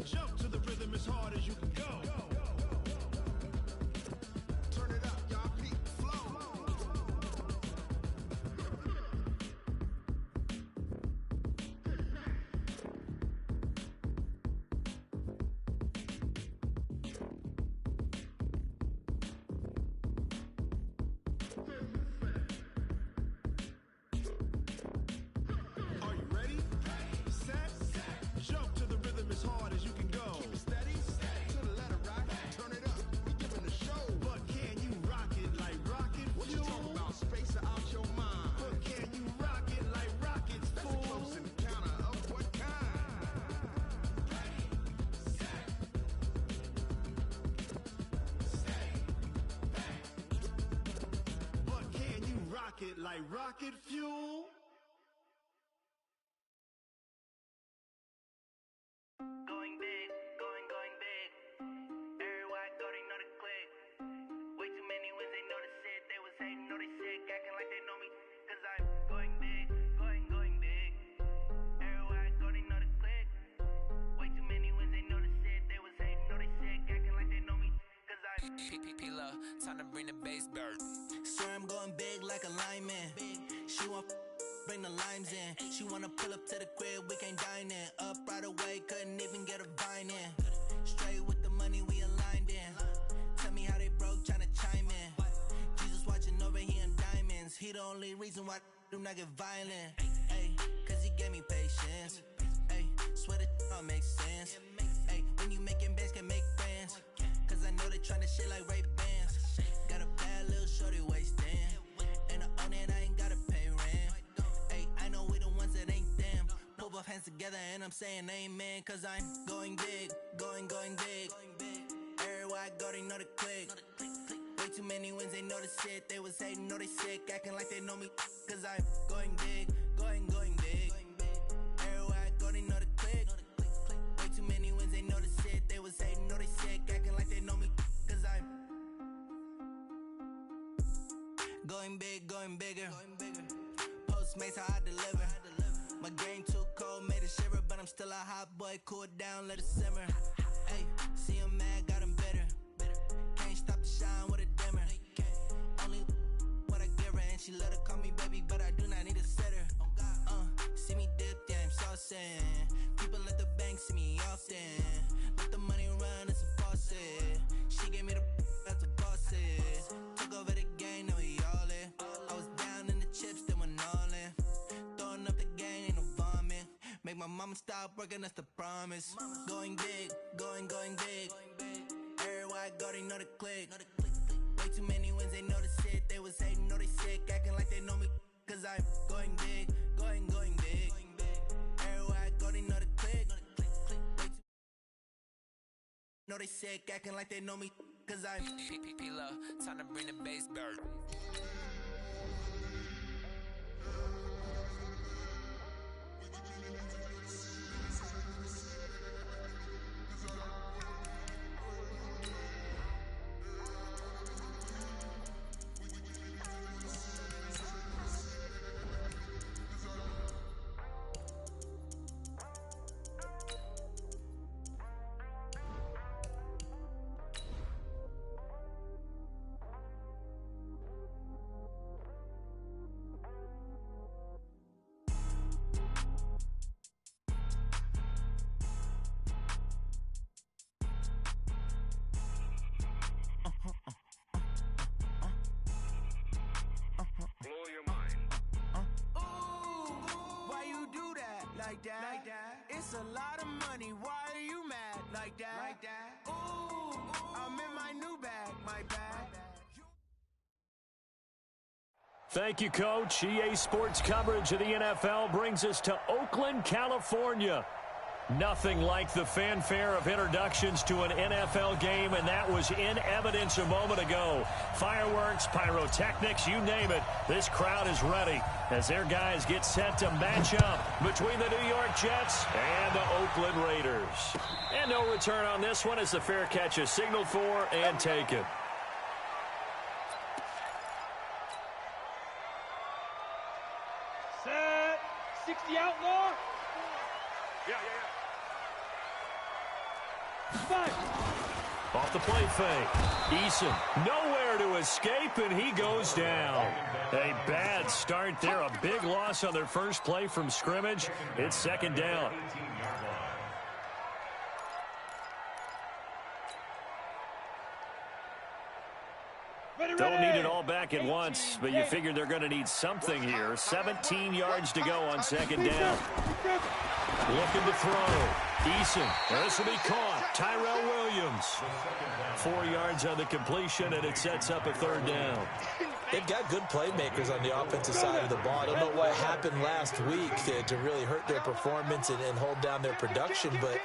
Jump to the rhythm as hard as you can go. Turn it up, y'all. Peak flow. Are you ready? Set. Jump to the rhythm as hard as you can go. Keep it steady. To the letter, right? Turn it up. We giving a show. But can you rock it like rocket fuel? What you talking about? Space it out your mind. But can you rock it like rockets, fool? That's a close encounter of what kind? Ready, set, stay back. But can you rock it like rocket fuel? Going big, going big. Everywhere I go, they know the click. Way too many wins, they know the shit. They was hating, know they sick, acting like they know me. Cause I'm going big, going big. Everywhere I go, they know the click. Way too many wins, they know the shit. They was hating, know they sick, acting like they know me. Cause I'm P-P-P-Love, time to bring the bass bird. Swear I'm going big like a lineman. She want bring the limes in. She wanna pull up to the crib, we can't dine in. Up right away, couldn't even get a vine in. Straight with the money, we aligned in. Tell me how they broke, tryna chime in. Jesus watching over here in diamonds. He the only reason why I do not get violent. Ay, cause he gave me patience. Ay, swear that all makes sense. Ay, when you making bands, can make friends. Cause I know they tryna shit like Ray-Bans. Got a bad little shorty wasting. And I own it, I ain't gotta pay rent. Ay, I know we the ones that ain't them. Pull both hands together and I'm saying amen. Cause I'm going big, going big. Everywhere I go, they know the click. Way too many wins, they know the shit. They was hating, know they sick, acting like they know me. Cause I'm going big, going big. Everywhere I go, they know the click. Way too many wins, they know the shit. They was hating, know they sick, acting like they know me. Cause I'm going big, going bigger. Postmates, how I deliver. My game too cold, made a shiver, but I'm still a hot boy. Cool it down, let it simmer. Hey, see him mad, got him bitter. Can't stop the shine with a dimmer. Only what I give her, and she let her call me baby, but I do not need a sitter. See me dip, yeah, I'm saucing. People at the bank see me often. Let the money run, it's a faucet. She gave me the that's a boss is. Took over the game, now we all in. I was down in the chips, then went all in. Throwing up the gang, ain't no vomit. Make my mama stop working, that's the promise. Going big, going big. Everywhere I go, they know the click. Way too many wins, they know the shit. They was hating, know they sick, acting like they know me. Cause I'm going big, going big. Everywhere I go, they know the click. Way too know they sick, acting like they know me. Cause I'm P-P-P-Love, time to bring the bass bird. Like that. It's a lot of money. Why are you mad? Like that. Ooh, I'm in my new bag. My bag. Thank you, Coach. EA Sports coverage of the NFL brings us to Oakland, California. Nothing like the fanfare of introductions to an NFL game, and that was in evidence a moment ago. Fireworks, pyrotechnics, you name it. This crowd is ready as their guys get set to match up between the New York Jets and the Oakland Raiders. And no return on this one as the fair catch is signaled for and taken. Set. 60 outlaw. Yeah. Off the play fake. Eason nowhere to escape, and he goes down. A bad start there. A big loss on their first play from scrimmage. It's second down. Don't need it all back at once, but you figure they're going to need something here. 17 yards to go on second down. Looking to throw. Eason. This will be caught. Tyrell Williams. 4 yards on the completion, and it sets up a third down. They've got good playmakers on the offensive side of the ball. I don't know what happened last week to really hurt their performance and hold down their production, but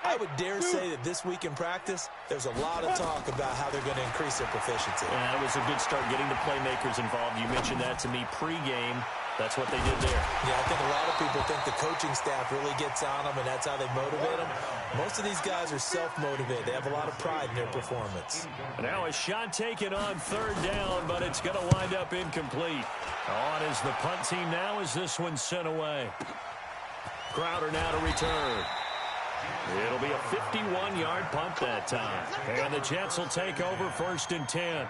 I would dare say that this week in practice, there's a lot of talk about how they're going to increase their proficiency. Yeah, that was a good start getting the playmakers involved. You mentioned that to me pregame. That's what they did there. Yeah, I think a lot of people think the coaching staff really gets on them, and that's how they motivate them. Most of these guys are self-motivated. They have a lot of pride in their performance. Now a shot taken on third down, but it's going to wind up incomplete. On is the punt team now as this one's sent away. Crowder now to return. It'll be a 51-yard punt that time. And the Jets will take over 1st and 10.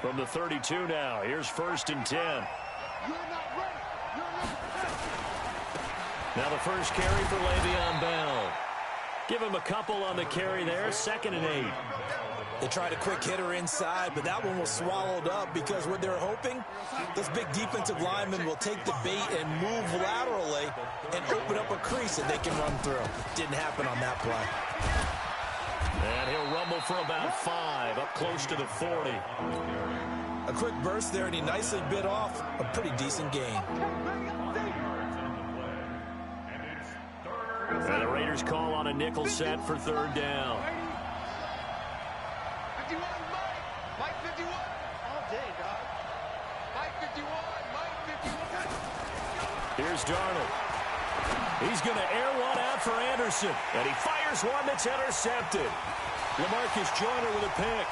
From the 32 now, here's 1st and 10. Now the first carry for Le'Veon Bell. Give him a couple on the carry there, 2nd and 8. They tried a quick hitter inside, but that one was swallowed up because what they're hoping, this big defensive lineman will take the bait and move laterally and open up a crease that they can run through. Didn't happen on that play. And he'll rumble for about 5, up close to the 40. A quick burst there, and he nicely bit off a pretty decent gain. And the Raiders call on a nickel set for third down. Mike 51. All day, dog. Mike 51. Mike 51. Here's Darnold. He's going to air one out for Anderson. And he fires one that's intercepted. LaMarcus Joyner with a pick.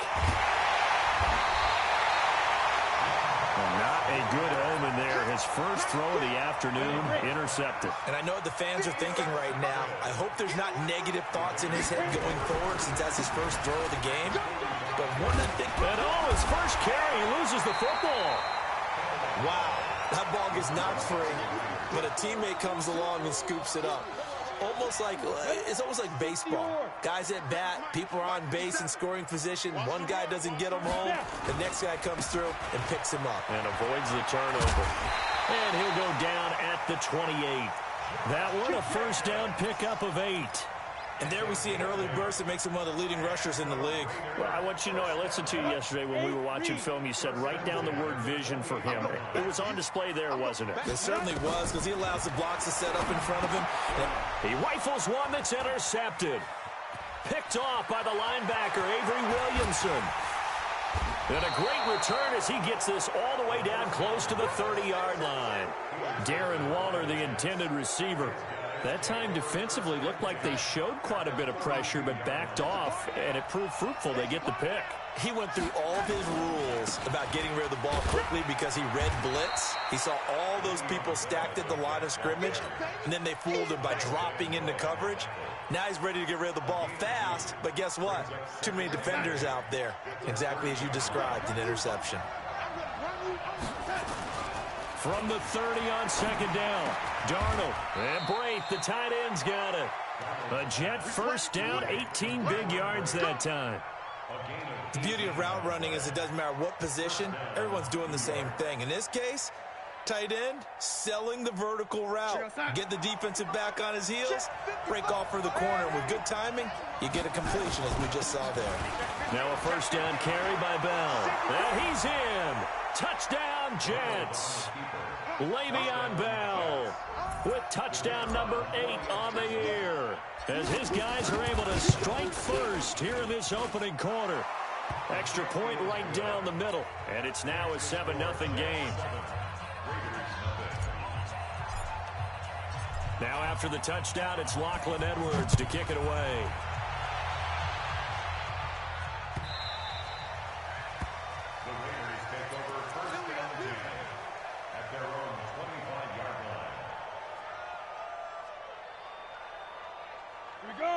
Well, not a good omen there. His first throw of the afternoon, intercepted. And I know what the fans are thinking right now. I hope there's not negative thoughts in his head going forward since that's his first throw of the game. But one of the things... And his first carry, he loses the football. Wow, that ball gets knocked free, but a teammate comes along and scoops it up. It's almost like baseball. Guys at bat, people are on base in scoring position. One guy doesn't get him home. The next guy comes through and picks him up. And avoids the turnover. And he'll go down at the 28. That one, a first down pickup of 8. And there we see an early burst that makes him one of the leading rushers in the league. Well, I want you to know, I listened to you yesterday when we were watching film. You said write down the word vision for him. It was on display there, wasn't it? It certainly was, because he allows the blocks to set up in front of him. He rifles one that's intercepted. Picked off by the linebacker, Avery Williamson. And a great return as he gets this all the way down close to the 30-yard line. Darren Waller, the intended receiver. That time defensively looked like they showed quite a bit of pressure but backed off, and it proved fruitful. They get the pick. He went through all of his rules about getting rid of the ball quickly because he read blitz. He saw all those people stacked at the line of scrimmage, and then they fooled him by dropping into coverage. Now he's ready to get rid of the ball fast, but guess what? Too many defenders out there. Exactly as you described, an interception. From the 30 on second down, Darnold and Brate, the tight end's got it. A Jet first down, 18 big yards that time. The beauty of route running is it doesn't matter what position, everyone's doing the same thing. In this case, tight end selling the vertical route. Get the defensive back on his heels, break off for the corner. With good timing, you get a completion as we just saw there. Now a first down carry by Bell. And he's in. Touchdown, Jets. Le'Veon Bell with touchdown number 8 on the year. As his guys are able to strike first here in this opening quarter. Extra point right down the middle. And it's now a 7-0 game. Now after the touchdown, it's Lachlan Edwards to kick it away.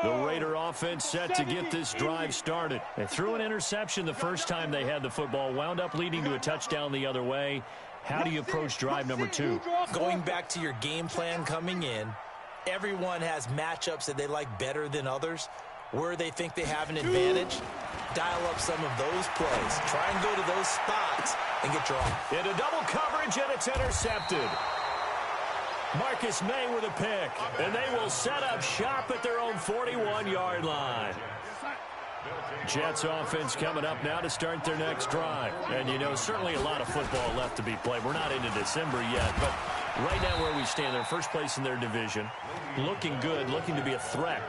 The Raider offense set to get this drive started. They threw an interception the first time they had the football, wound up leading to a touchdown the other way. How do you approach drive number 2? Going back to your game plan coming in, everyone has matchups that they like better than others. Where they think they have an advantage, dial up some of those plays. Try and go to those spots and get your own. Into double coverage, and it's intercepted. Marcus May with a pick, and they will set up shop at their own 41-yard line. Jets offense coming up now to start their next drive. And, you know, certainly a lot of football left to be played. We're not into December yet, but right now where we stand, they're first place in their division. Looking good, looking to be a threat.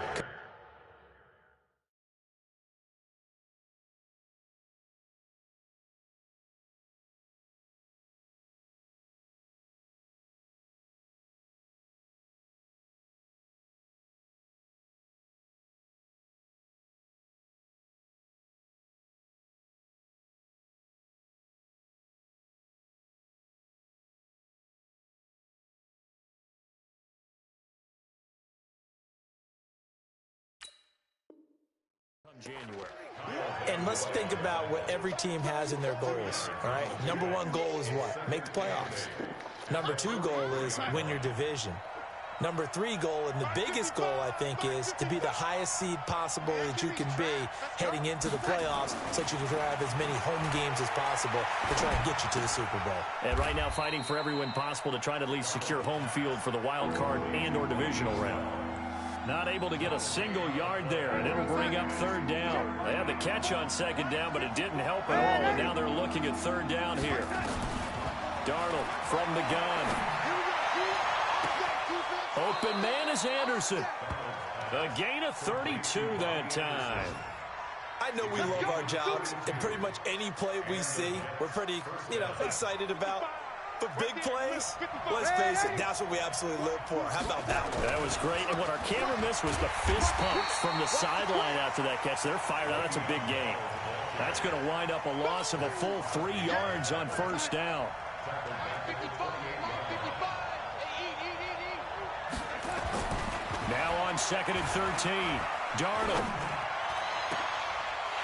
January. And let's think about what every team has in their goals, all right? Number 1 goal is what? Make the playoffs. Number 2 goal is win your division. Number 3 goal, and the biggest goal, I think, is to be the highest seed possible that you can be heading into the playoffs so that you can have as many home games as possible to try and get you to the Super Bowl. And right now fighting for every win possible to try to at least secure home field for the wild card and or divisional round. Not able to get a single yard there, and it'll bring up 3rd down. They had the catch on 2nd down, but it didn't help at all, and now they're looking at 3rd down here. Darnold from the gun. Open man is Anderson. A gain of 32 that time. I know we love our jobs, and pretty much any play we see, we're pretty, excited about. But big plays, let's face it, that's what we absolutely live for. How about that one? That was great. And what our camera missed was the fist pump from the sideline after that catch. They're fired out. That's a big gain. That's going to wind up a loss of a full 3 yards on 1st down. Now on 2nd and 13. Darnold.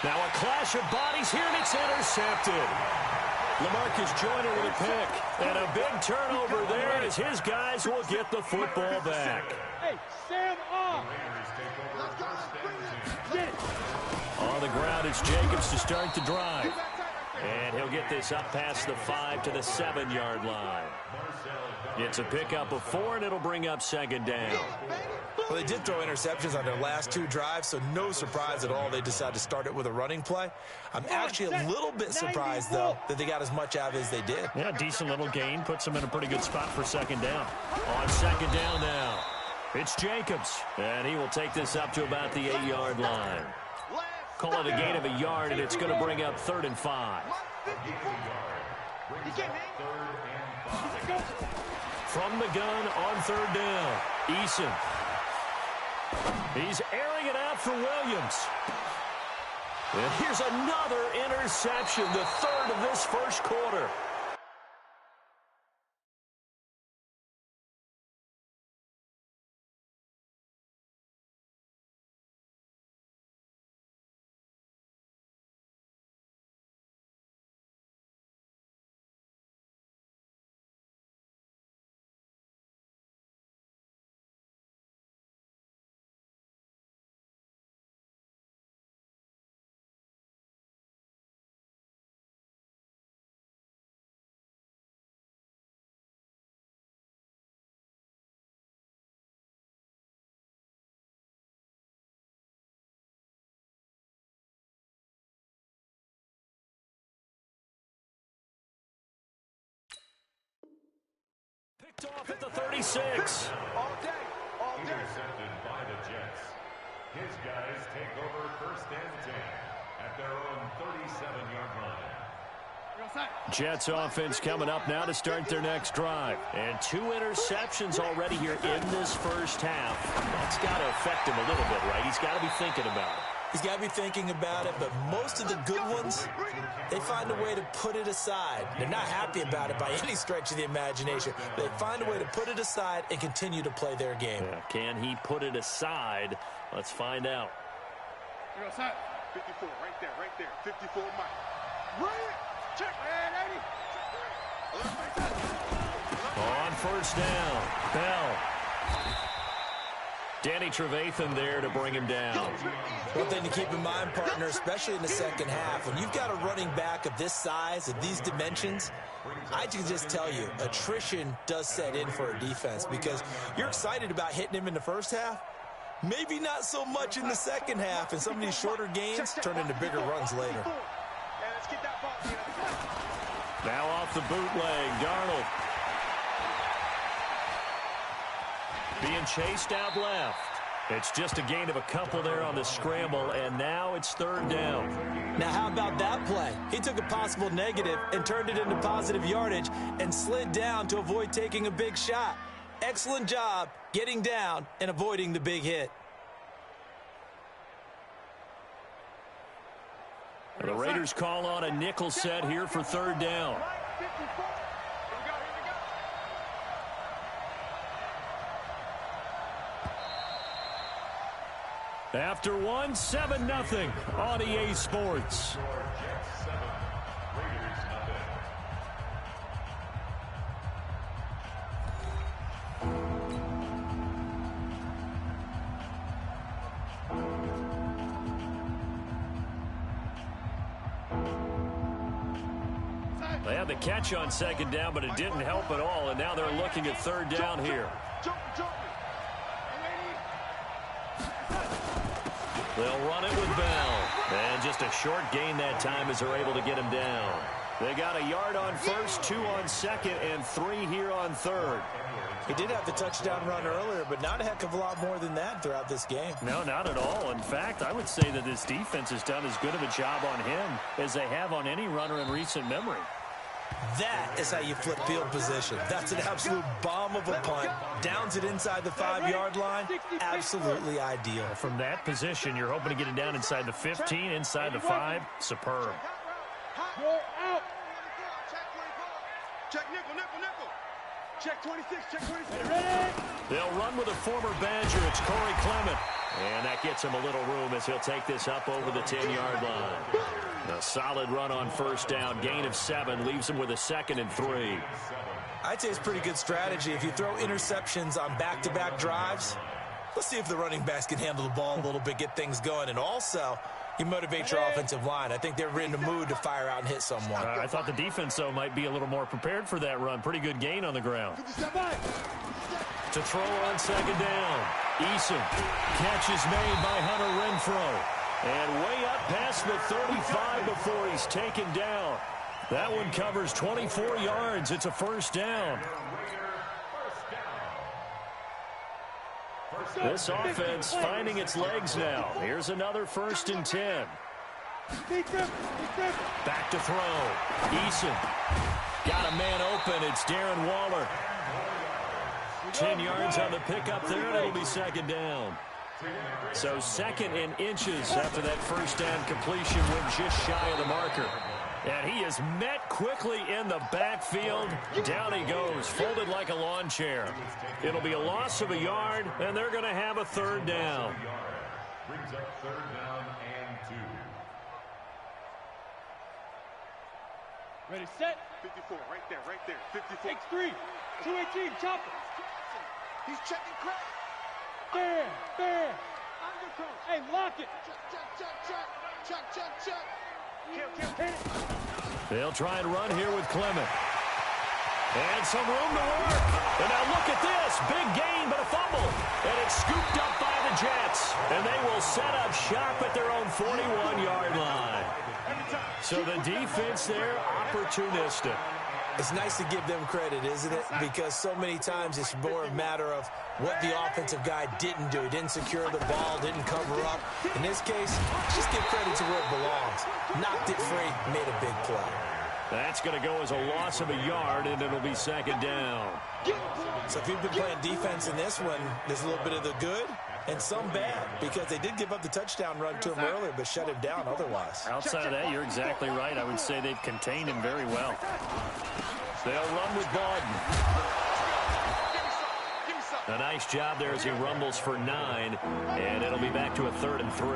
Now a clash of bodies here, and it's intercepted. LaMarcus Joyner with a pick. And a big turnover there as his guys will get the football back. Hey, stand up. On the ground, it's Jacobs to start the drive. And he'll get this up past the 5 to the 7-yard line. It's a pickup of 4, and it'll bring up 2nd down. Well, they did throw interceptions on their last 2 drives, so no surprise at all they decided to start it with a running play. I'm actually a little bit surprised, though, that they got as much out of it as they did. Yeah, decent little gain. Puts them in a pretty good spot for 2nd down. On 2nd down now, it's Jacobs. And he will take this up to about the 8-yard line. Call it a gain of a yard, and it's going to bring up 3rd and 5. From the gun on 3rd down, Eason. He's airing it out for Williams. And here's another interception, the 3rd of this 1st quarter. Picked off at the 36. All day. Intercepted by the Jets. His guys take over 1st and 10 at their own 37-yard line. Jets offense coming up now to start their next drive. And 2 interceptions already here in this 1st half. That's got to affect him a little bit, right? He's got to be thinking about it. He's got to be thinking about it, but most of the good ones, they find a way to put it aside. They're not happy about it by any stretch of the imagination. They find a way to put it aside and continue to play their game. Yeah, can he put it aside? Let's find out. 54, right there. 54, Mike. Right. Check. On first down, Bell. Danny Trevathan there to bring him down. One thing to keep in mind, partner, especially in the second half, when you've got a running back of this size, of these dimensions, I can just tell you, attrition does set in for a defense because you're excited about hitting him in the first half. Maybe not so much in the second half, and some of these shorter gains turn into bigger runs later. Now off the bootleg, Darnold. Being chased out left. It's just a gain of a couple there on the scramble, and now it's third down. Now, how about that play? He took a possible negative and turned it into positive yardage and slid down to avoid taking a big shot. Excellent job getting down and avoiding the big hit. The Raiders call on a nickel set here for third down. After one, 7-0 on EA Sports. They had the catch on second down, but it didn't help at all, and now they're looking at third down here. They'll run it with Bell. And just a short gain that time as they're able to get him down. They got a yard on first, 2 on second, and 3 here on third. He did have the touchdown run earlier, but not a heck of a lot more than that throughout this game. No, not at all. In fact, I would say that this defense has done as good of a job on him as they have on any runner in recent memory. That is how you flip field position. That's an absolute bomb of a punt. Downs it inside the 5-yard line. Absolutely ideal. From that position, you're hoping to get it down inside the 15, inside the 5. Superb. Out. Check nickel. Check 26, check 26. Ready? They'll run with a former Badger. It's Corey Clement. And that gets him a little room as he'll take this up over the 10-yard line. A solid run on first down. Gain of 7 leaves him with a 2nd and 3. I'd say it's pretty good strategy. If you throw interceptions on back-to-back drives, let's see if the running backs can handle the ball a little bit, get things going. And also, you motivate your offensive line. I think they're in the mood to fire out and hit someone. I thought the defense, though, might be a little more prepared for that run. Pretty good gain on the ground. To throw on second down. Eason. Catch is made by Hunter Renfrow. And way up past the 35 before he's taken down. That one covers 24 yards. It's a first down. This offense finding its legs now. Here's another 1st and 10. Back to throw. Eason. Got a man open. It's Darren Waller. 10 yards on the pickup there, and it'll be second down. So 2nd and inches after that first down completion went just shy of the marker. And he is met quickly in the backfield. Down he goes, folded like a lawn chair. It'll be a loss of a yard, and they're going to have a third down. Brings up third down and 2. Ready, set. 54, right there. 54. X3, 218, chopper. He's checking crack. There. Undercoat. Hey, lock it. Check. Kill. They'll try and run here with Clement. And some room to work. And now look at this. Big gain, but a fumble. And it's scooped up by the Jets. And they will set up shop at their own 41-yard line. So the defense there, opportunistic. It's nice to give them credit, isn't it? Because so many times it's more a matter of what the offensive guy didn't do. He didn't secure the ball, didn't cover up. In this case, just give credit to where it belongs. Knocked it free, made a big play. That's going to go as a loss of a yard, and it'll be second down. So if you've been playing defense in this one, there's a little bit of the good And some bad, because they did give up the touchdown run to him earlier, but shut him down otherwise. Outside of that, you're exactly right. I would say they've contained him very well. They'll run with Bawden. A nice job there as he rumbles for 9, and it'll be back to a 3rd and 3.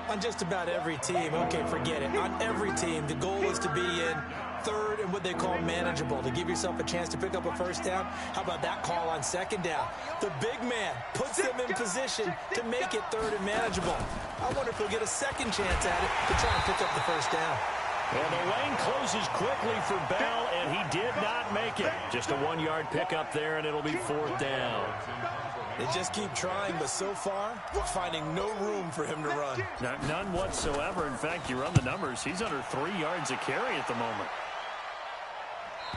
On just about every team, okay, forget it. On every team, the goal is to be in 3rd and what they call manageable, to give yourself a chance to pick up a first down. How about that call on 2nd down? The big man puts them in position to make it 3rd and manageable. I wonder if he'll get a second chance at it to try and pick up the first down. Well, the lane closes quickly for Bell, and he did not make it. Just a 1-yard pickup there, and it'll be 4th down. They just keep trying, but so far, finding no room for him to run. None whatsoever. In fact, you run the numbers. He's under 3 yards a carry at the moment.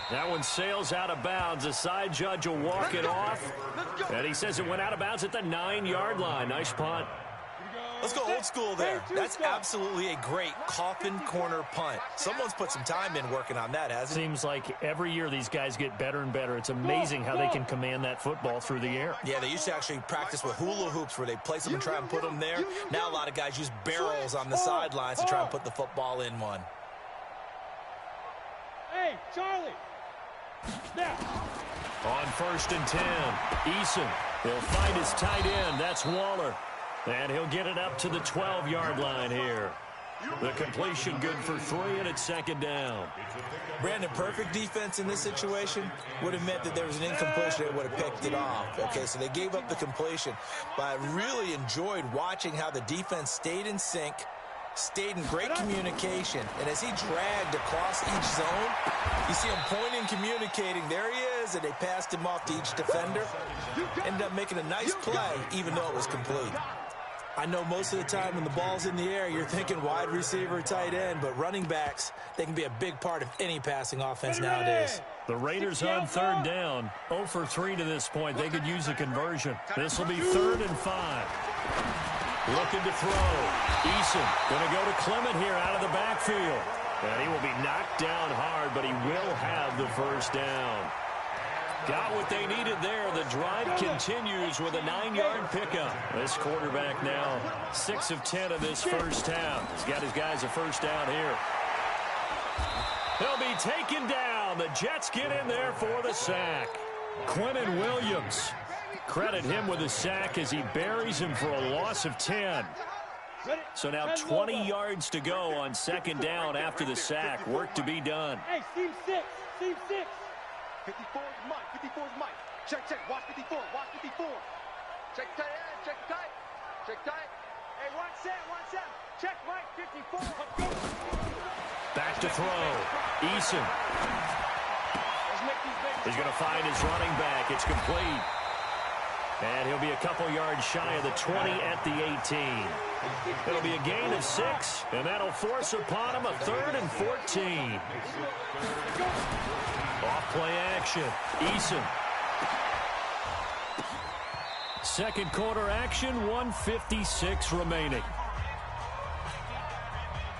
That one sails out of bounds. The side judge will walk it off. And he says it went out of bounds at the 9-yard line. Nice punt. Let's go old school there. That's absolutely a great coffin corner punt. Someone's put some time in working on that, hasn't he? Seems like every year these guys get better and better. It's amazing how they can command that football through the air. Yeah, they used to actually practice with hula hoops where they place them and try and put them there. Now a lot of guys use barrels on the sidelines to try and put the football in one. Hey, Charlie. Now. On 1st and 10, Eason. He'll find his tight end. That's Waller. And he'll get it up to the 12-yard line here. The completion good for 3, and it's 2nd down. Brandon, perfect defense in this situation would have meant that there was an incompletion that would have picked it off. Okay, so they gave up the completion. But I really enjoyed watching how the defense stayed in sync, stayed in great communication. And as he dragged across each zone, you see him pointing, communicating. There he is, and they passed him off to each defender. Ended up making a nice play, even though it was complete. I know most of the time when the ball's in the air, you're thinking wide receiver, tight end, but running backs, they can be a big part of any passing offense nowadays. The Raiders on 3rd down, 0 for 3 to this point. They could use a conversion. This will be 3rd and 5. Looking to throw. Eason going to go to Clement here out of the backfield. And he will be knocked down hard, but he will have the first down. Got what they needed there. The drive continues with a 9-yard pickup. This quarterback now 6 of 10 of this first half. He's got his guys a first down here. He'll be taken down. The Jets get in there for the sack. Quentin Williams. Credit him with a sack as he buries him for a loss of 10. So now 20 yards to go on 2nd down after the sack. Work to be done. Hey, team 6. Team 6. 54 is Mike. 54 is Mike. Check, check. Watch 54. Watch 54. Check tight end. Check tight. Check tight. Hey, 1-7. Check Mike. 54. Back to throw. Eason. He's going to find his running back. It's complete. And he'll be a couple yards shy of the 20 at the 18. It'll be a gain of 6, and that'll force upon him a 3rd and 14. Off-play action. Eason. Second quarter action, 1:56 remaining.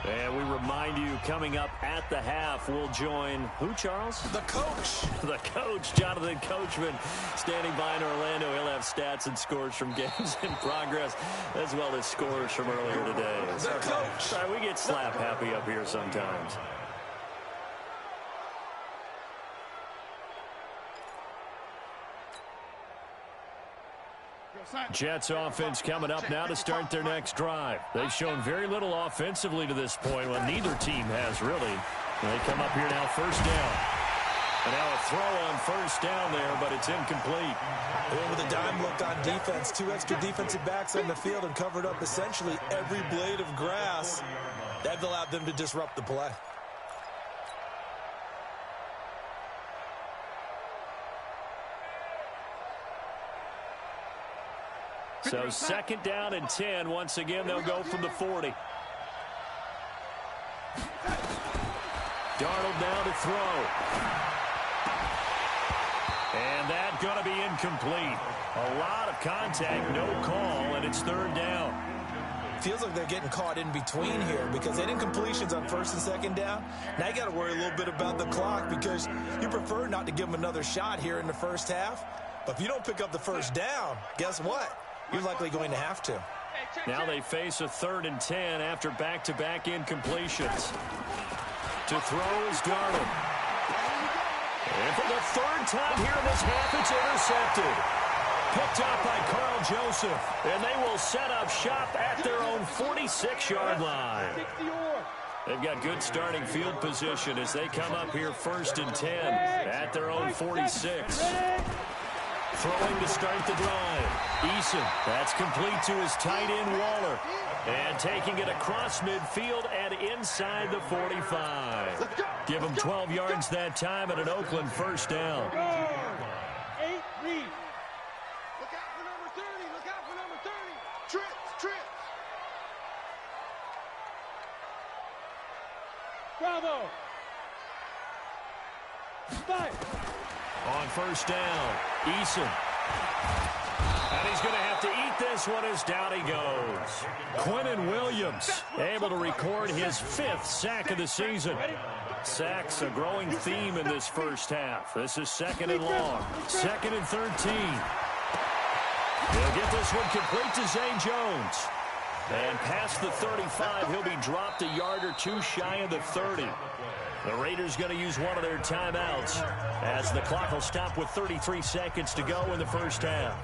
And we remind you, coming up at the half, we'll join who, Charles? The coach. The coach, Jonathan Coachman, standing by in Orlando. He'll have stats and scores from games in progress, as well as scores from earlier today. The coach. Sorry, we get slap happy up here sometimes. Jets offense coming up now to start their next drive. They've shown very little offensively to this point. Well, neither team has really. They come up here now, first down. And now a throw on first down there, but it's incomplete. They went with a dime look on defense. 2 extra defensive backs on the field and covered up essentially every blade of grass. That allowed them to disrupt the play. So 2nd down and 10. Once again, they'll go from the 40. Darnold now to throw. And that's going to be incomplete. A lot of contact, no call, and it's 3rd down. Feels like they're getting caught in between here because they did incompletions on 1st and 2nd down. Now you got to worry a little bit about the clock because you prefer not to give them another shot here in the first half. But if you don't pick up the first down, guess what? You're likely going to have to. Now they face a 3rd and 10 after back-to-back incompletions. To throw is Darnold. And for the 3rd time here in this half, it's intercepted. Picked up by Carl Joseph. And they will set up shop at their own 46-yard line. They've got good starting field position as they come up here 1st and 10 at their own 46. Throwing to start the drive. Eason, that's complete to his tight end Waller. And taking it across midfield and inside the 45. Give him 12 yards that time at an Oakland 1st down. 8 read. Look out for number 30. Look out for number 30. Trips. Bravo. 5. On 1st down, Eason. And he's going to have to eat this one as down he goes. Quinnen Williams able to record his 5th sack of the season. Sacks a growing theme in this first half. This is 2nd and long. 2nd and 13. He'll get this one complete to Zay Jones. And past the 35, he'll be dropped a yard or two shy of the 30. The Raiders going to use one of their timeouts as the clock will stop with 33 seconds to go in the first half.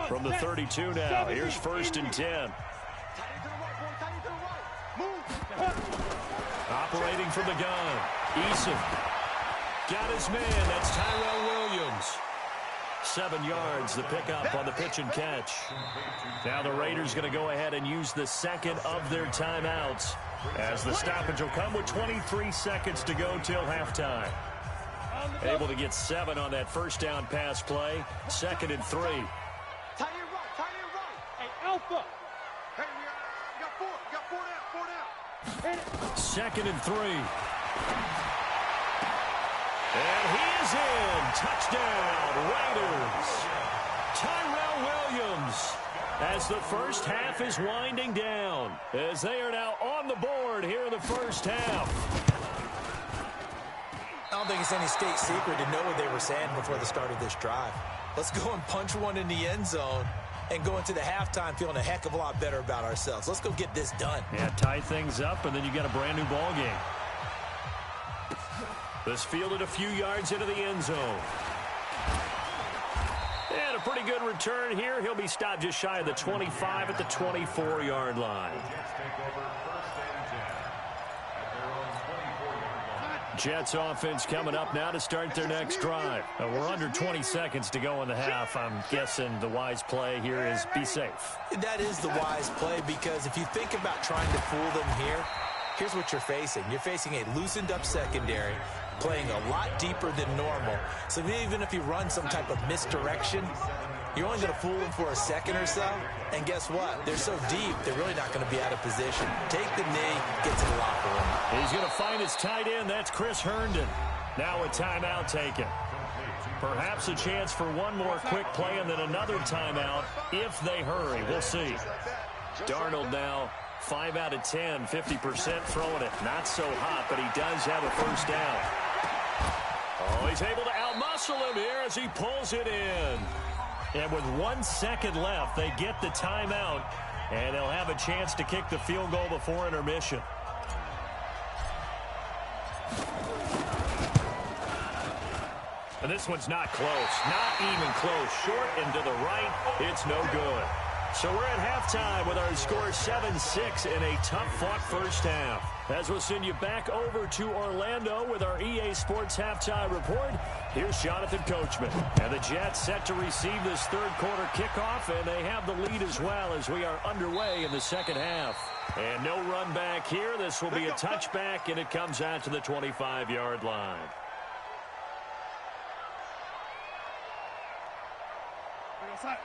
From the 32 now, here's 1st and 10. Operating from the gun, Eason. Got his man, that's Tyrell Williams. 7 yards, the pickup on the pitch and catch. Now the Raiders going to go ahead and use the 2nd of their timeouts as the stoppage will come with 23 seconds to go till halftime. Able to get 7 on that 1st down pass play. 2nd and 3. Tight end right. Hey, Alpha. Hey, we got 4. We got 4 down. 2nd and 3. And he is in. Touchdown, Raiders. Tyrell Williams as the first half is winding down as they are now on the board here in the first half. I don't think it's any state secret to know what they were saying before the start of this drive. Let's go and punch one in the end zone and go into the halftime feeling a heck of a lot better about ourselves. Let's go get this done. Yeah, tie things up, and then you got a brand new ball game. This fielded a few yards into the end zone. And a pretty good return here. He'll be stopped just shy of the 25 at the 24-yard line. Jets offense coming up now to start their next drive. We're under 20 seconds to go in the half. I'm guessing the wise play here is be safe. That is the wise play because if you think about trying to fool them here, here's what you're facing. You're facing a loosened up secondary, playing a lot deeper than normal. So even if you run some type of misdirection, you're only going to fool them for a second or so. And guess what? They're so deep, they're really not going to be out of position. Take the knee, get to the locker room. He's going to find his tight end. That's Chris Herndon. Now a timeout taken. Perhaps a chance for one more quick play and then another timeout if they hurry. We'll see. Darnold now 5 out of 10, 50% throwing it. Not so hot, but he does have a first down. Oh, he's able to outmuscle him here as he pulls it in. And with 1 second left, they get the timeout, and they'll have a chance to kick the field goal before intermission. And this one's not close. Not even close. Short and to the right. It's no good. So we're at halftime with our score 7-6 in a tough-fought first half. As we'll send you back over to Orlando with our EA Sports Halftime Report, here's Jonathan Coachman. And the Jets set to receive this third-quarter kickoff, and they have the lead as well as we are underway in the second half. And no run back here. This will be a touchback, and it comes out to the 25-yard line.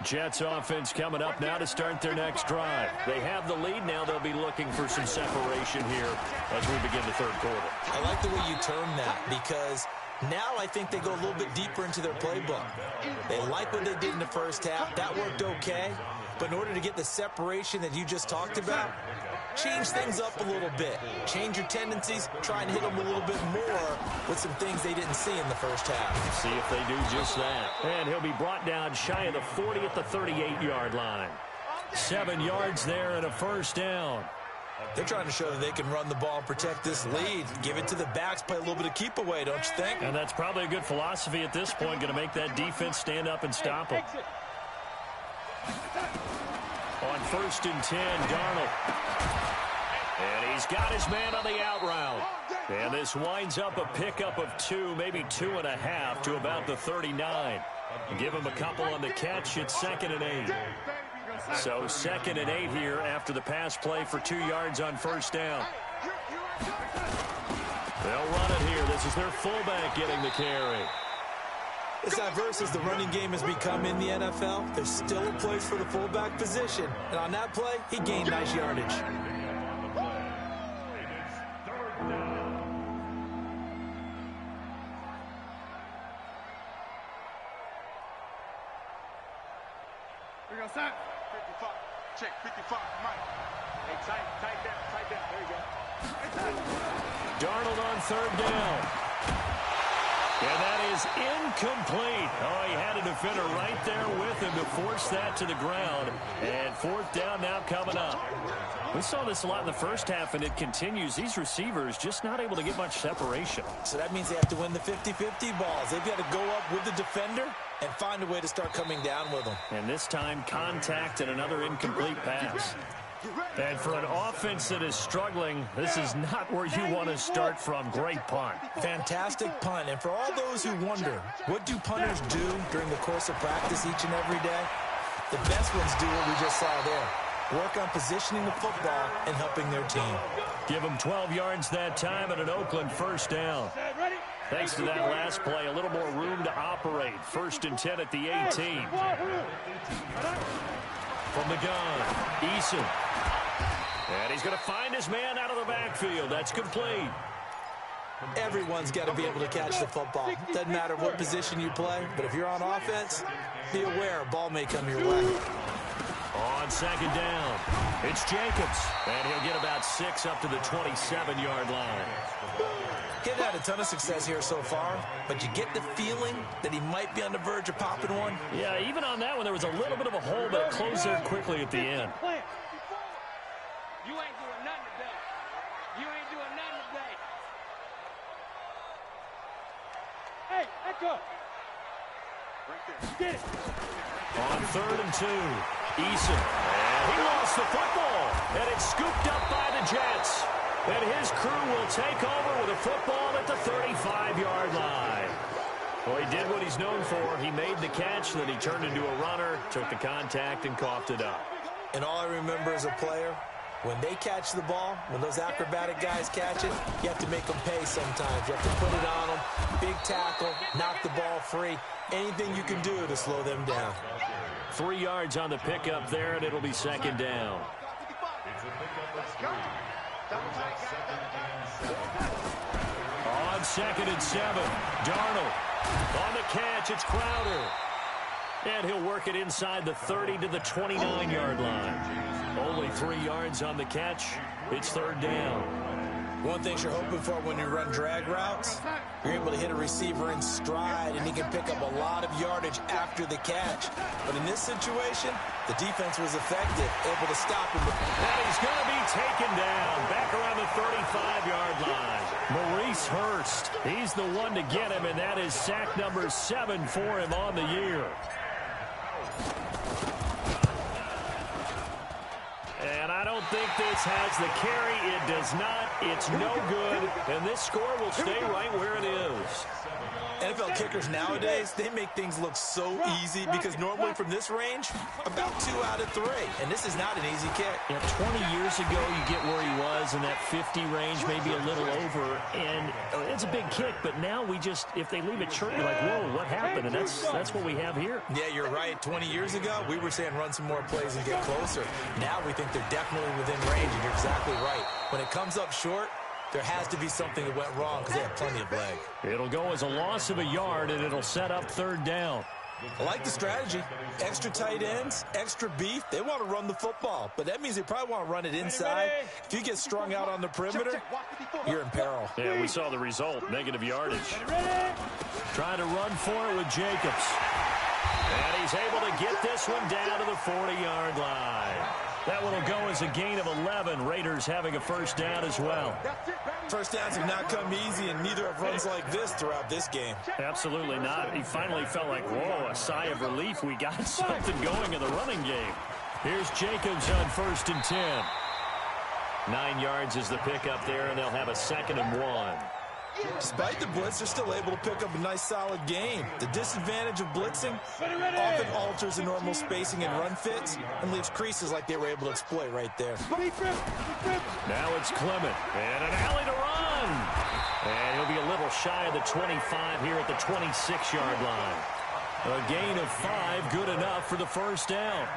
Jets offense coming up now to start their next drive. They have the lead. Now they'll be looking for some separation here as we begin the third quarter. I like the way you term that because now I think they go a little bit deeper into their playbook. They like what they did in the first half. That worked okay. But in order to get the separation that you just talked about, change things up a little bit. Change your tendencies, try and hit them a little bit more with some things they didn't see in the first half. See if they do just that. And he'll be brought down shy of the 40 at the 38-yard line. 7 yards there and a first down. They're trying to show that they can run the ball and protect this lead. Give it to the backs, play a little bit of keep away, don't you think? And that's probably a good philosophy at this point, going to make that defense stand up and stop them. On 1st and 10, Darnold. And he's got his man on the out route. And this winds up a pickup of 2, maybe 2.5 to about the 39. Give him a couple on the catch. It's 2nd and 8. So 2nd and 8 here after the pass play for 2 yards on first down. They'll run it here. This is their fullback getting the carry. As diverse as the running game has become in the NFL, there's still a place for the fullback position. And on that play, he gained nice yardage. We go, son. 55. Check, 55. Mike. Hey, tight down. There you go. Darnold on 3rd down. And that is incomplete. Oh, he had a defender right there with him to force that to the ground. And 4th down now coming up. We saw this a lot in the first half, and it continues. These receivers just not able to get much separation. So that means they have to win the 50-50 balls. They've got to go up with the defender and find a way to start coming down with them. And this time, contact and another incomplete pass. And for an offense that is struggling, this is not where you want to start from. Great punt. Fantastic punt. And for all those who wonder, what do punters do during the course of practice each and every day? The best ones do what we just saw there. Work on positioning the football and helping their team. Give them 12 yards that time and an Oakland 1st down. Thanks to that last play, a little more room to operate. 1st and 10 at the 18. From the gun, Eason. And he's going to find his man out of the backfield. That's complete. Everyone's got to be able to catch the football. Doesn't matter what position you play, but if you're on offense, be aware a ball may come your way. On 2nd down, it's Jacobs. And he'll get about 6 up to the 27-yard line. He's had a ton of success here so far, but you get the feeling that he might be on the verge of popping one. Yeah, even on that one, there was a little bit of a hole, but it closed there quickly at the end. You ain't doing nothing today. You ain't doing nothing today. Hey, echo. Get it. On 3rd and 2, Eason. And he lost the football. And it's scooped up by the Jets. And his crew will take over with a football at the 35-yard line. Well, he did what he's known for. He made the catch, then he turned into a runner, took the contact, and coughed it up. And all I remember as a player, when they catch the ball, when those acrobatic guys catch it, you have to make them pay sometimes. You have to put it on them, big tackle, knock the ball free. Anything you can do to slow them down. 3 yards on the pickup there, and it'll be 2nd down. On 2nd and 7, Darnold. On the catch, it's Crowder. And he'll work it inside the 30 to the 29-yard line. Only 3 yards on the catch. It's 3rd down. One thing you're hoping for when you run drag routes, you're able to hit a receiver in stride, and he can pick up a lot of yardage after the catch. But in this situation, the defense was effective, able to stop him. And he's going to be taken down back around the 35-yard line. Maurice Hurst, he's the one to get him, and that is sack number 7 for him on the year. And I don't think this has the carry. It does not. It's no good. And this score will stay right where it is. NFL kickers nowadays, they make things look so easy because normally from this range, about 2 out of 3. And this is not an easy kick. Yeah, 20 years ago, you get where he was in that 50 range, maybe a little over. And it's a big kick, but now we just, if they leave it short, you're like, whoa, what happened? And that's what we have here. Yeah, you're right. 20 years ago, we were saying run some more plays and get closer. Now we think they're definitely within range, and you're exactly right. When it comes up short, there has to be something that went wrong because they have plenty of leg. It'll go as a loss of a yard, and it'll set up 3rd down. I like the strategy. Extra tight ends, extra beef. They want to run the football, but that means they probably want to run it inside. If you get strung out on the perimeter, you're in peril. Yeah, we saw the result, negative yardage. Trying to run for it with Jacobs. And he's able to get this one down to the 40-yard line. That one will go as a gain of 11. Raiders having a first down as well. First downs have not come easy, and neither have runs like this throughout this game. Absolutely not. He finally felt like, whoa, a sigh of relief. We got something going in the running game. Here's Jacobs on 1st and 10. 9 yards is the pickup there, and they'll have a 2nd and 1. Despite the blitz, they're still able to pick up a nice, solid gain. The disadvantage of blitzing often alters the normal spacing and run fits and leaves creases like they were able to exploit right there. Now it's Clement, and an alley to run. And he'll be a little shy of the 25 here at the 26-yard line. A gain of 5, good enough for the first down.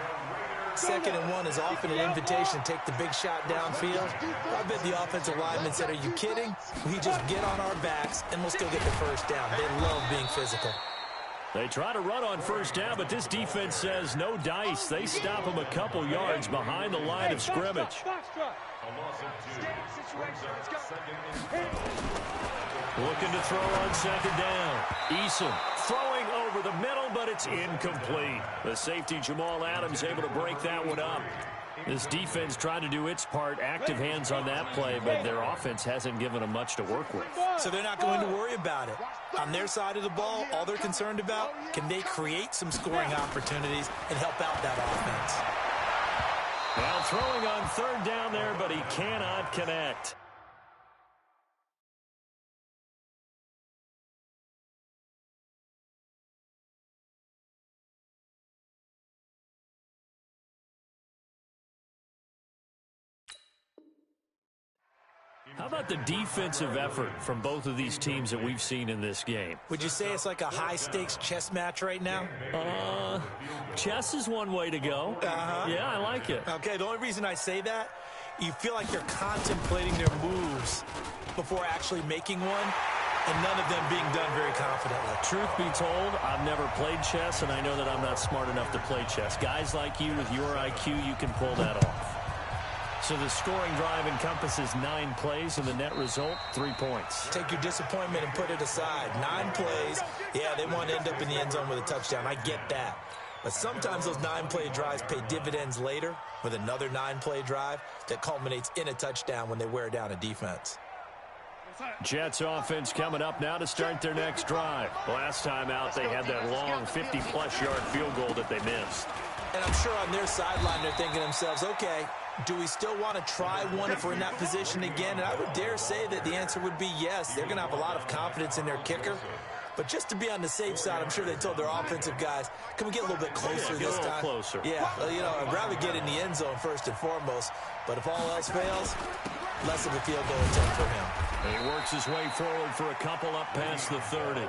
2nd and 1 is often an invitation to take the big shot downfield. I bet the offensive lineman said, are you kidding? We just get on our backs and we'll still get the first down. They love being physical. They try to run on first down, but this defense says no dice. They stop them a couple yards behind the line of scrimmage. Looking to throw on 2nd down. Eason throwing over the middle, but it's incomplete. The safety, Jamal Adams, able to break that one up. This defense trying to do its part, active hands on that play, but their offense hasn't given them much to work with. So they're not going to worry about it. On their side of the ball, all they're concerned about, can they create some scoring opportunities and help out that offense? Now throwing on 3rd down there, but he cannot connect. How about the defensive effort from both of these teams that we've seen in this game? Would you say it's like a high-stakes chess match right now? Chess is one way to go. Yeah, I like it. Okay, the only reason I say that, you feel like they're contemplating their moves before actually making one, and none of them being done very confidently. Truth be told, I've never played chess, and I know that I'm not smart enough to play chess. Guys like you with your IQ, you can pull that off. So the scoring drive encompasses 9 plays, and the net result, 3 points. Take your disappointment and put it aside. 9 plays, yeah, they want to end up in the end zone with a touchdown. I get that. But sometimes those 9-play drives pay dividends later with another 9-play drive that culminates in a touchdown when they wear down a defense. Jets offense coming up now to start their next drive. Last time out, they had that long 50-plus yard field goal that they missed. And I'm sure on their sideline they're thinking to themselves, okay, do we still want to try one if we're in that position again? And I would dare say that the answer would be yes. They're going to have a lot of confidence in their kicker. But just to be on the safe side, I'm sure they told their offensive guys, can we get a little bit closer this time? Closer. Yeah, you know, I'd rather get in the end zone first and foremost. But if all else fails, less of a field goal attempt for him. And he works his way forward for a couple up past the 30.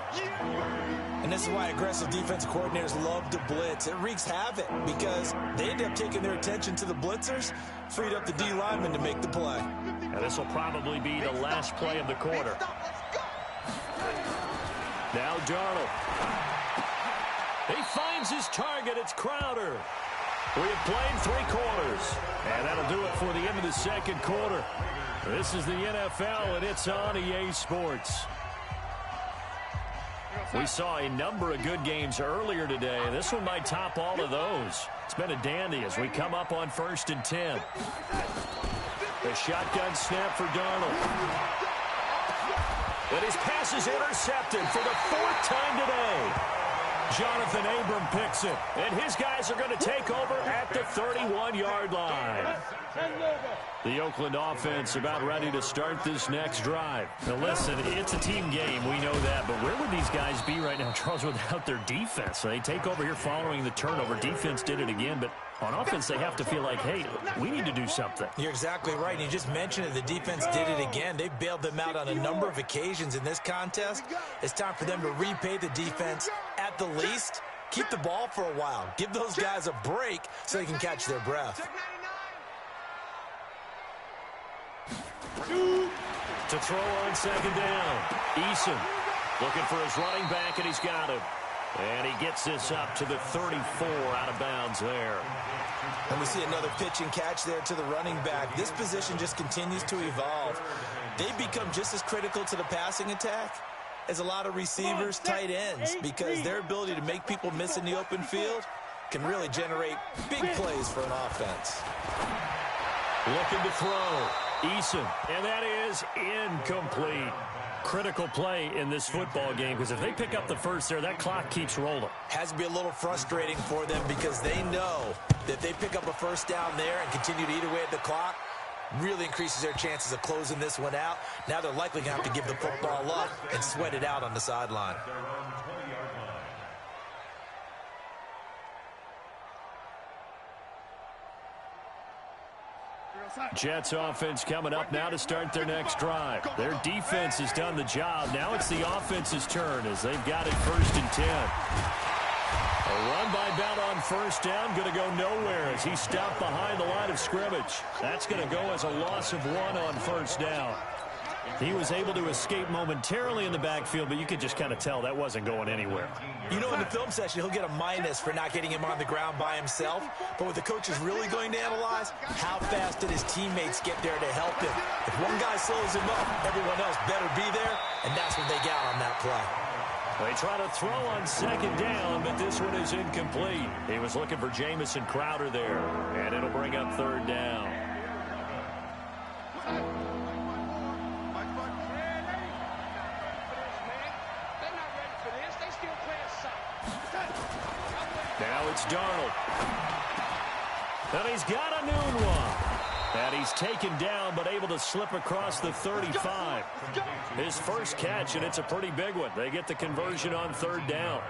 And this is why aggressive defensive coordinators love to blitz. It wreaks havoc because they end up taking their attention to the blitzers, freed up the D lineman to make the play. And this will probably be the last play of the quarter. Now Darnold. He finds his target. It's Crowder. We have played 3 quarters. And that'll do it for the end of the second quarter. This is the NFL, and it's on EA Sports. We saw a number of good games earlier today. This one might top all of those. It's been a dandy as we come up on 1st and 10. The shotgun snap for Darnold. But his pass is intercepted for the 4th time today. Jonathan Abram picks it, and his guys are going to take over at the 31-yard line. The Oakland offense about ready to start this next drive. Now listen, it's a team game, we know that, but where would these guys be right now, Charles, without their defense? They take over here following the turnover. Defense did it again, but on offense they have to feel like, hey, we need to do something. You're exactly right. You just mentioned it. The defense did it again. They bailed them out on a number of occasions in this contest. It's time for them to repay the defense at the least. Keep the ball for a while. Give those guys a break so they can catch their breath. To throw on 2nd down. Eason looking for his running back, and he's got him. And he gets this up to the 34 out of bounds there. And we see another pitch and catch there to the running back. This position just continues to evolve. They become just as critical to the passing attack as a lot of receivers, tight ends, because their ability to make people miss in the open field can really generate big plays for an offense. Looking to throw. Eason. And that is incomplete. Critical play in this football game, because if they pick up the first there, that clock keeps rolling. Has to be a little frustrating for them because they know that if they pick up a first down there and continue to eat away at the clock, really increases their chances of closing this one out. Now they're likely going to have to give the football up and sweat it out on the sideline. Jets offense coming up now to start their next drive. Their defense has done the job. Now it's the offense's turn as they've got it 1st and 10. A run by Bell on first down, going to go nowhere as he stopped behind the line of scrimmage. That's going to go as a loss of 1 on first down. He was able to escape momentarily in the backfield, but you could just kind of tell that wasn't going anywhere. You know, in the film session, he'll get a minus for not getting him on the ground by himself. But what the coach is really going to analyze, how fast did his teammates get there to help him? If one guy slows him up, everyone else better be there, and that's what they got on that play. They try to throw on 2nd down, but this one is incomplete. He was looking for Jamison Crowder there, and it'll bring up 3rd down. Now it's Darnold. And he's got a noon one. And he's taken down, but able to slip across the 35. His first catch, and it's a pretty big one. They get the conversion on 3rd down.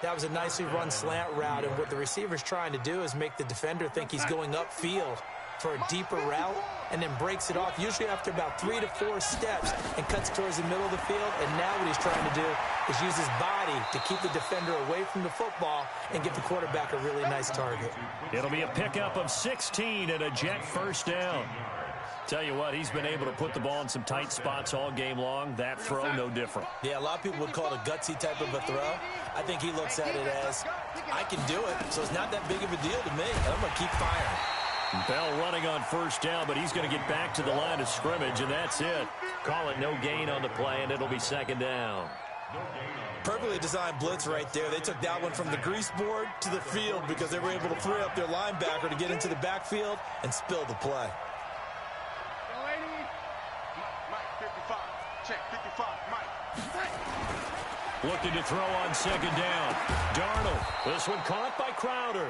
That was a nicely run slant route, and what the receiver's trying to do is make the defender think he's going upfield for a deeper route, and then breaks it off, usually after about 3 to 4 steps, and cuts towards the middle of the field. And now what he's trying to do is use his body to keep the defender away from the football and give the quarterback a really nice target. It'll be a pickup of 16 and a Jet 1st down. Tell you what, he's been able to put the ball in some tight spots all game long. That throw, no different. Yeah, a lot of people would call it a gutsy type of a throw. I think he looks at it as, I can do it, so it's not that big of a deal to me, and I'm going to keep firing. Bell running on 1st down, but he's going to get back to the line of scrimmage, and that's it. Call it no gain on the play, and it'll be 2nd down. Perfectly designed blitz right there. They took that one from the grease board to the field because they were able to free up their linebacker to get into the backfield and spill the play. Mike, 55. Check, 55. Mike. Looking to throw on 2nd down. Darnold. This one caught by Crowder.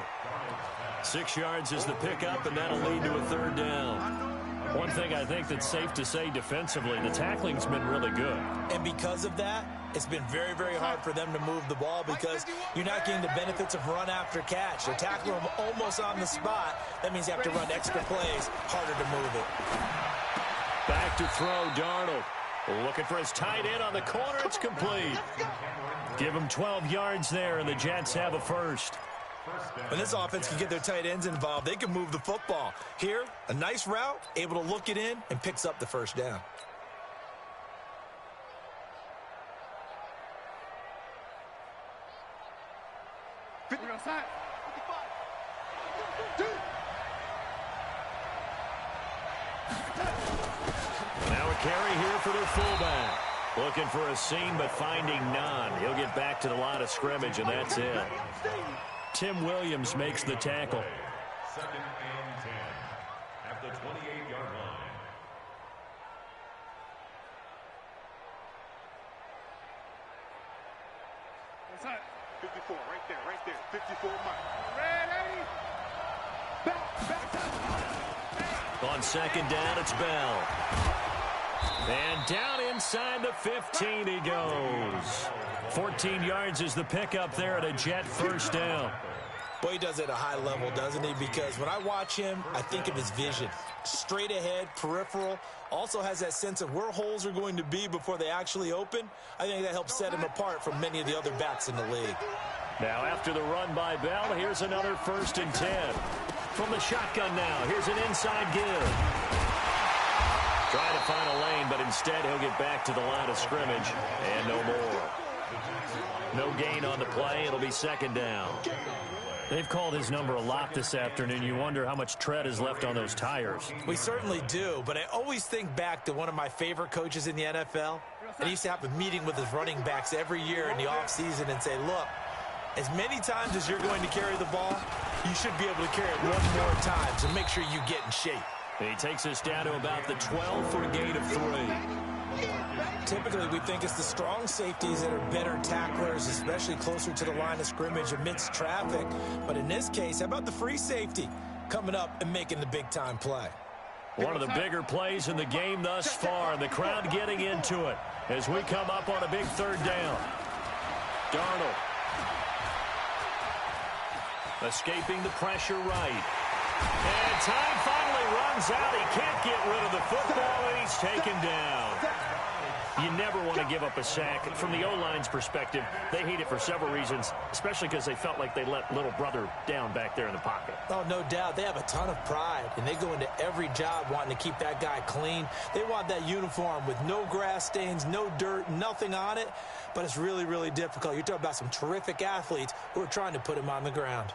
6 yards is the pickup, and that'll lead to a 3rd down. One thing I think that's safe to say defensively, the tackling's been really good. And because of that, it's been very, very hard for them to move the ball because you're not getting the benefits of run after catch. They're tackling them almost on the spot. That means you have to run extra plays, harder to move it. Back to throw, Darnold. Looking for his tight end on the corner. It's complete. Give him 12 yards there, and the Jets have a 1st. When this offense can get their tight ends involved, they can move the football. Here, a nice route, able to look it in, and picks up the 1st down. Now a carry here for their fullback. Looking for a seam, but finding none. He'll get back to the line of scrimmage, and that's it. Tim Williams makes the tackle. 2nd and 10 at the 28-yard line. What's that? 54, right there. 54, Mike. On 2nd down, it's Bell. And down inside the 15 he goes. 14 yards is the pickup there at a Jet 1st down. Boy, he does it at a high level, doesn't he? Because when I watch him, I think of his vision. Straight ahead, peripheral. Also has that sense of where holes are going to be before they actually open. I think that helps set him apart from many of the other backs in the league. Now after the run by Bell, here's another 1st and 10. From the shotgun now, here's an inside give. Trying to find a lane, but instead he'll get back to the line of scrimmage and no more. No gain on the play. It'll be second down. They've called his number a lot this afternoon. You wonder how much tread is left on those tires. We certainly do, but I always think back to one of my favorite coaches in the NFL. And he used to have a meeting with his running backs every year in the offseason and say, look, as many times as you're going to carry the ball, you should be able to carry it one more time, so make sure you get in shape. He takes us down to about the 12 for a gain of 3. Typically, we think it's the strong safeties that are better tacklers, especially closer to the line of scrimmage amidst traffic. But in this case, how about the free safety coming up and making the big-time play? One of the bigger plays in the game thus far, and the crowd getting into it as we come up on a big third down. Darnold escaping the pressure right. And time finally runs out. He can't get rid of the football, and he's taken down. You never want to give up a sack. From the O-line's perspective, they hate it for several reasons, especially because they felt like they let little brother down back there in the pocket. Oh, no doubt. They have a ton of pride, and they go into every job wanting to keep that guy clean. They want that uniform with no grass stains, no dirt, nothing on it, but it's really, really difficult. You're talking about some terrific athletes who are trying to put him on the ground.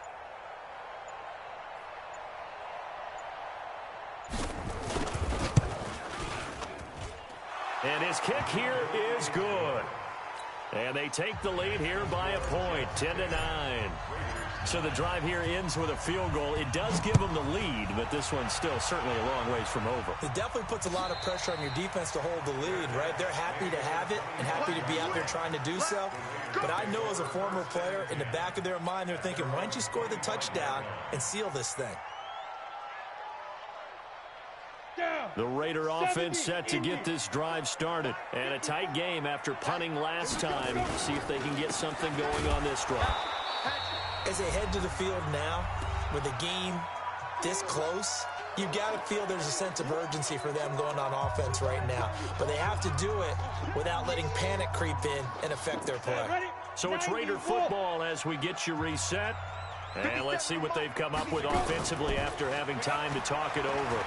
And his kick here is good. And they take the lead here by a point, 10-9. So the drive here ends with a field goal. It does give them the lead, but this one's still certainly a long ways from over. It definitely puts a lot of pressure on your defense to hold the lead, right? They're happy to have it and happy to be out there trying to do so. But I know as a former player, in the back of their mind, they're thinking, why don't you score the touchdown and seal this thing? The Raider offense set to get this drive started. And a tight game after punting last time. See if they can get something going on this drive. As they head to the field now, with the game this close, you've got to feel there's a sense of urgency for them going on offense right now. But they have to do it without letting panic creep in and affect their play. So it's Raider football as we get you reset. And let's see what they've come up with offensively after having time to talk it over.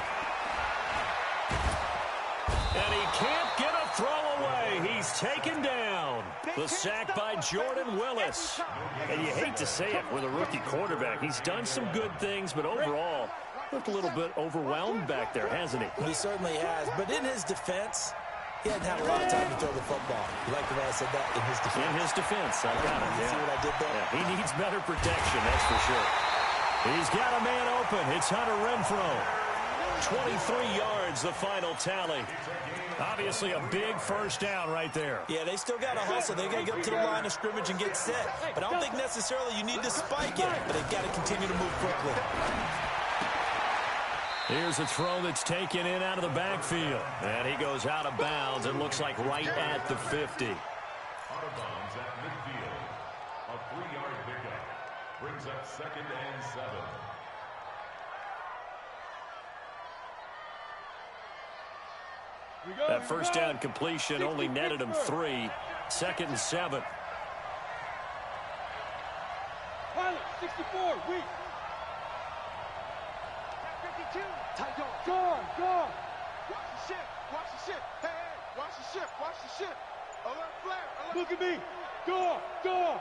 And he can't get a throw away. He's taken down. The sack by Jordan Willis. And you hate to say it with a rookie quarterback. He's done some good things, but overall, looked a little bit overwhelmed back there, hasn't he? He certainly has. But in his defense, he hadn't had a lot of time to throw the football. You like the way I said that? In his defense. In his defense. I got it. You see what I did there? Yeah, he needs better protection, that's for sure. He's got a man open. It's Hunter Renfrow. 23 yards, the final tally. Obviously a big first down right there. Yeah, they still got to hustle. They got to get up to the line of scrimmage and get set. But I don't think necessarily you need to spike it, but they've got to continue to move quickly. Here's a throw that's taken in out of the backfield. And he goes out of bounds. It looks like right at the 50. Out of bounds at midfield. A 3-yard pickup brings up 2nd and 7. That first down completion only netted him 3. 2nd and 7. Pilot, 64, weak. 52. Tight dog. Gone. Watch the ship. Watch the ship. Hey, watch the ship. Watch the ship. Alert flare. Alert. Look at me. Gone.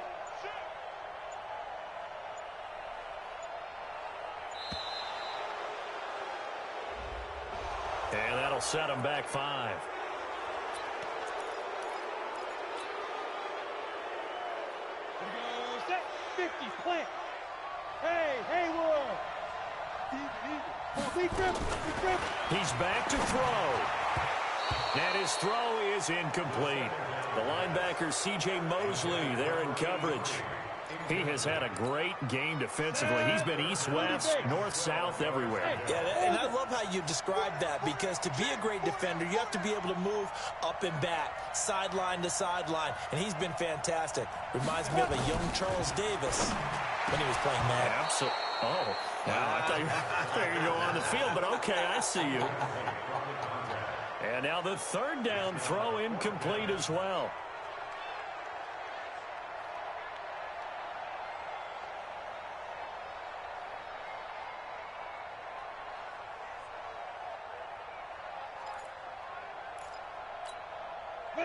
And that'll set him back 5. Set 50, plant. Hey, Hayward. He tripped. He's back to throw. And his throw is incomplete. The linebacker, C.J. Mosley, there in coverage. He has had a great game defensively. He's been east-west, north-south, everywhere. Yeah, and I love how you described that, because to be a great defender, you have to be able to move up and back, sideline to sideline, and he's been fantastic. Reminds me of a young Charles Davis when he was playing Madden. Absolutely. Oh, wow, I thought you were going to go on the field, but okay, I see you. And now the third down throw incomplete as well.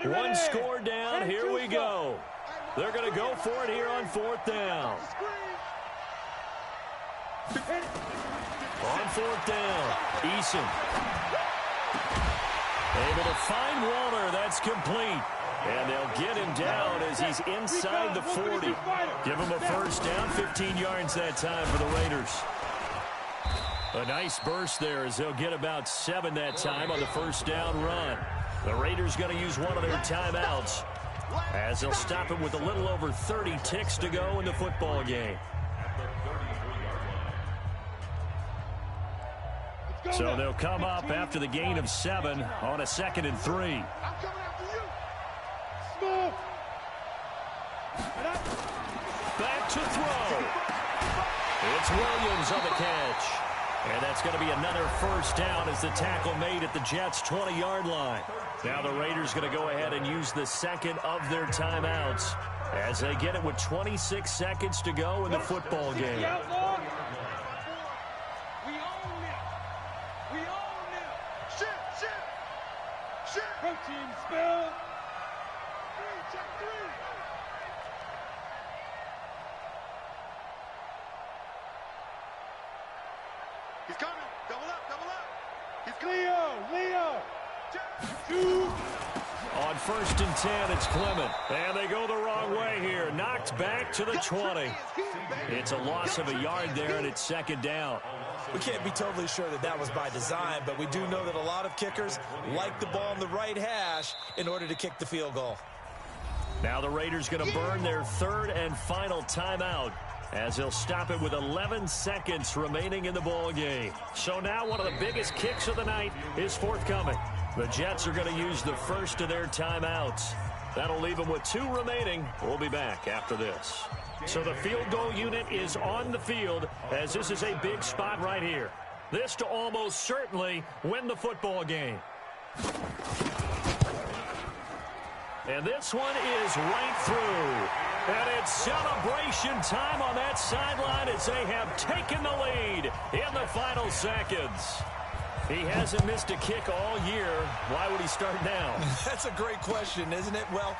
One score down. Here we go. They're going to go for it here on 4th down. On 4th down, Eason. Able to find Waller. That's complete. And they'll get him down as he's inside the 40. Give him a first down, 15 yards that time for the Raiders. A nice burst there as they'll get about 7 that time on the first down run. The Raiders going to use one of their timeouts as they'll stop it with a little over 30 ticks to go in the football game. So they'll come up after the gain of 7 on a 2nd and 3. I'm coming after you. Smooth. Back to throw. It's Williams on the catch. And that's going to be another first down as the tackle made at the Jets' 20-yard line. Now the Raiders going to go ahead and use the second of their timeouts as they get it with 26 seconds to go in the football game. We own it. Shit. Protein spill. 3, check 3. He's coming. Double up. He's coming. Leo. 2. On 1st and 10, it's Clement. And they go the wrong way here. Knocked back to the 20. It's a loss of a yard there, and it's 2nd down. We can't be totally sure that that was by design, but we do know that a lot of kickers like the ball on the right hash in order to kick the field goal. Now the Raiders going to burn their 3rd and final timeout as they'll stop it with 11 seconds remaining in the ball game. So now one of the biggest kicks of the night is forthcoming. The Jets are going to use the first of their timeouts. That'll leave them with 2 remaining. We'll be back after this. So the field goal unit is on the field as this is a big spot right here. This to almost certainly win the football game. And this one is right through. And it's celebration time on that sideline as they have taken the lead in the final seconds. He hasn't missed a kick all year. Why would he start now? That's a great question, isn't it? Well,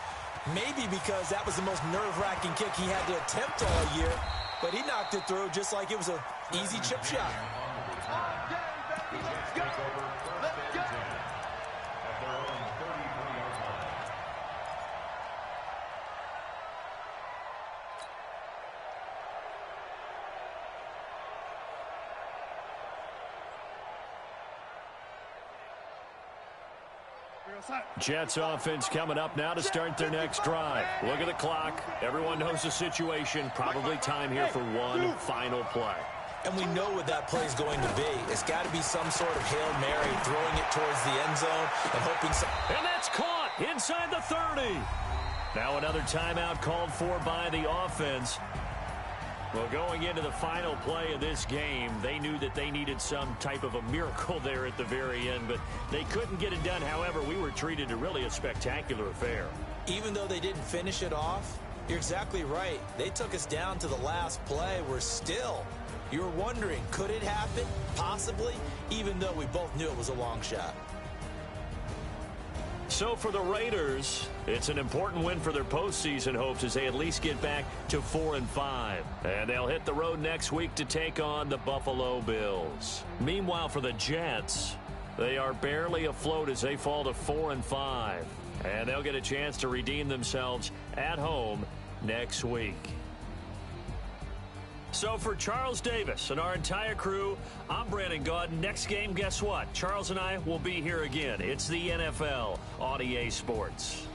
maybe because that was the most nerve-wracking kick he had to attempt all year, but he knocked it through just like it was an easy chip shot. Let's go. Jets offense coming up now to start their next drive. Look at the clock. Everyone knows the situation. Probably time here for one final play. And we know what that play is going to be. It's got to be some sort of Hail Mary, throwing it towards the end zone and hoping some... And that's caught inside the 30. Now another timeout called for by the offense. Well, going into the final play of this game, they knew that they needed some type of a miracle there at the very end, but they couldn't get it done. However, we were treated to really a spectacular affair. Even though they didn't finish it off, you're exactly right. They took us down to the last play. We're still, you're wondering, could it happen? Possibly, even though we both knew it was a long shot. So for the Raiders, it's an important win for their postseason hopes as they at least get back to 4-5. And they'll hit the road next week to take on the Buffalo Bills. Meanwhile, for the Jets, they are barely afloat as they fall to 4-5. And they'll get a chance to redeem themselves at home next week. So for Charles Davis and our entire crew, I'm Brandon Gaudin. Next game, guess what? Charles and I will be here again. It's the NFL on EA Sports.